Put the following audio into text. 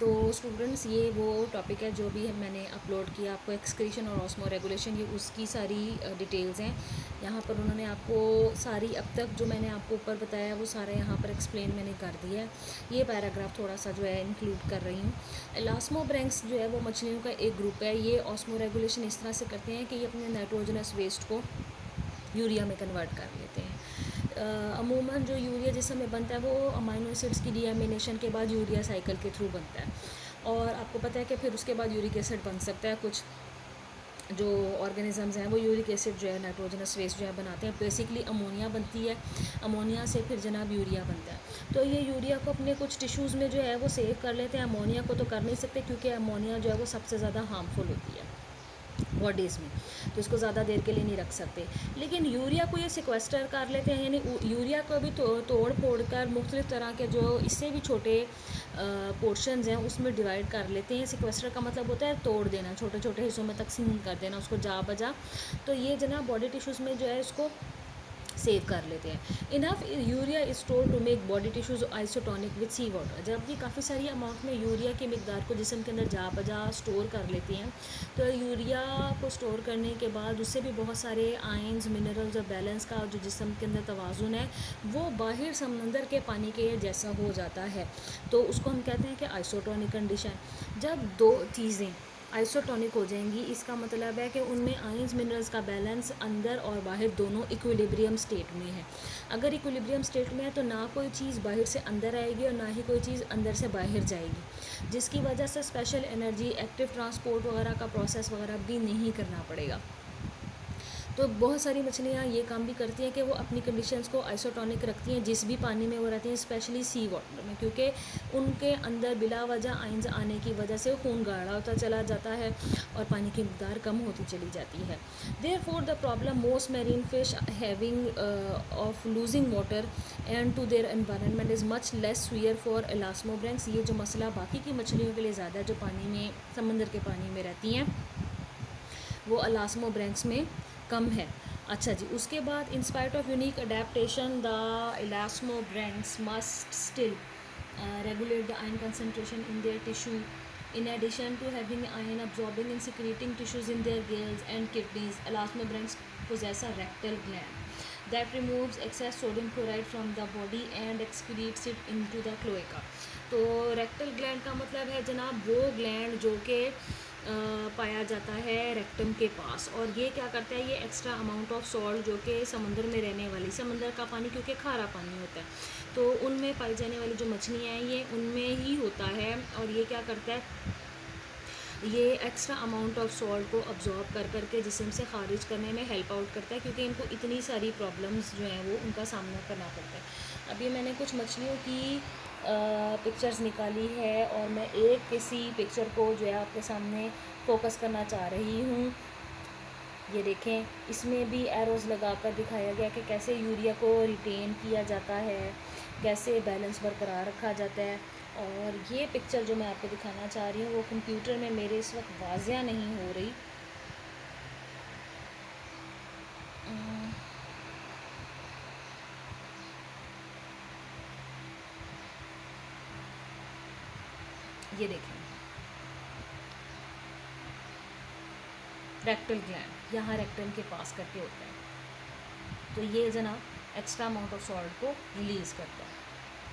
तो स्टूडेंट्स, ये वो टॉपिक है जो भी मैंने अपलोड किया आपको, एक्सक्रीशन और ऑस्मो रेगुलेशन, ये उसकी सारी डिटेल्स हैं। यहाँ पर उन्होंने आपको सारी अब तक जो मैंने आपको ऊपर बताया वो सारा यहाँ पर एक्सप्लेन मैंने कर दिया है। ये पैराग्राफ थोड़ा सा जो है इंक्लूड कर रही हूँ। एलास्मोब्रैंक्स जो है वो मछलियों का एक ग्रुप है। ये ऑस्मो रेगुलेशन इस तरह से करते हैं कि ये अपने नाइट्रोजनस वेस्ट को यूरिया में कन्वर्ट कर लेते हैं। अमूमन जो यूरिया जिस समय बनता है वो अमाइनो एसिड्स की डीएमिनेशन के बाद यूरिया साइकिल के थ्रू बनता है, और आपको पता है कि फिर उसके बाद यूरिक एसिड बन सकता है। कुछ जो ऑर्गेनिजम्स हैं वो यूरिक एसिड जो है नाइट्रोजनस वेस्ट जो है बनाते हैं। बेसिकली अमोनिया बनती है, अमोनिया से फिर जनाब यूरिया बनता है। तो ये यूरिया को अपने कुछ टिश्यूज़ में जो है वो सेव कर लेते हैं। अमोनिया को तो कर नहीं सकते क्योंकि अमोनिया जो है वो सबसे ज़्यादा हार्मफुल होती है बॉडीज़ में, तो इसको ज़्यादा देर के लिए नहीं रख सकते। लेकिन यूरिया को ये सिक्वेस्टर कर लेते हैं, यानी यूरिया को भी तोड़ फोड़ कर मुख्तलिफ़ तरह के जो इससे भी छोटे पोर्शंस हैं उसमें डिवाइड कर लेते हैं। सिक्वेस्टर का मतलब होता है तोड़ देना, छोटे छोटे हिस्सों में तकसीम कर देना उसको जा बजा। तो ये जना बॉडी टिश्यूज़ में जो है इसको सेव कर लेते हैं। Enough urea is store to make body tissues isotonic with sea water. जब भी काफ़ी सारी अमाउंट में यूरिया की मिकदार को जिस्म के अंदर जा बजा स्टोर कर लेते हैं, तो यूरिया को स्टोर करने के बाद उससे भी बहुत सारे आयंस, मिनरल्स और बैलेंस का जो जिस्म के अंदर तवाज़ुन है वो बाहर समंदर के पानी के जैसा हो जाता है। तो उसको हम कहते हैं कि आइसोटोनिक कंडीशन। जब दो चीज़ें आइसोटोनिक हो जाएंगी, इसका मतलब है कि उनमें आयंस मिनरल्स का बैलेंस अंदर और बाहर दोनों इक्विलिब्रियम स्टेट में है। अगर इक्विलिब्रियम स्टेट में है तो ना कोई चीज़ बाहर से अंदर आएगी और ना ही कोई चीज़ अंदर से बाहर जाएगी, जिसकी वजह से स्पेशल एनर्जी, एक्टिव ट्रांसपोर्ट वगैरह का प्रोसेस वगैरह भी नहीं करना पड़ेगा। तो बहुत सारी मछलियाँ ये काम भी करती हैं कि वो अपनी कंडीशंस को आइसोटोनिक रखती हैं जिस भी पानी में वो रहती हैं, स्पेशली सी वाटर में, क्योंकि उनके अंदर बिला वजह आइंस आने की वजह से खून गाढ़ा होता चला जाता है और पानी की मिकदार कम होती चली जाती है। Therefore the problem most marine fish having of losing water and to their environment is much less severe for elasmobranchs. ये जो मसला बाकी की मछलियों के लिए ज़्यादा है जो पानी में, समंदर के पानी में रहती हैं, वो एलास्मोब्रैंक्स में कम है। अच्छा जी, उसके बाद in spite of unique adaptation the elasmobranchs must still regulate the iron concentration in their tissue. In addition to having iron absorbing and secreting tissues in their gills and kidneys, elasmobranchs possess a rectal gland that removes excess sodium chloride from the body and excretes it into the cloaca. तो rectal gland का मतलब है जनाब वो gland जो कि पाया जाता है रेक्टम के पास, और ये क्या करता है, ये एक्स्ट्रा अमाउंट ऑफ सॉल्ट जो कि समंदर में रहने वाली, समंदर का पानी क्योंकि खारा पानी होता है तो उनमें पाई जाने वाली जो मछलियाँ हैं ये उनमें ही होता है, और ये क्या करता है, ये एक्स्ट्रा अमाउंट ऑफ सॉल्ट को अब्जॉर्ब कर करके जिस्म से ख़ारिज करने में हेल्प आउट करता है, क्योंकि इनको इतनी सारी प्रॉब्लम्स जो हैं वो उनका सामना करना पड़ता है। अभी मैंने कुछ मछलियों की पिक्चर्स निकाली है और मैं एक किसी पिक्चर को जो है आपके सामने फोकस करना चाह रही हूँ। ये देखें, इसमें भी एरोज़ लगाकर दिखाया गया कि कैसे यूरिया को रिटेन किया जाता है, कैसे बैलेंस बरकरार रखा जाता है। और ये पिक्चर जो मैं आपको दिखाना चाह रही हूँ वो कंप्यूटर में मेरे इस वक्त वाज़िया नहीं हो रही। ये देखें, रेक्टल ग्लैंड यहाँ रेक्टम के पास करके होता है, तो ये जना एक्स्ट्रा अमाउंट ऑफ सॉल्ट को रिलीज़ करता है।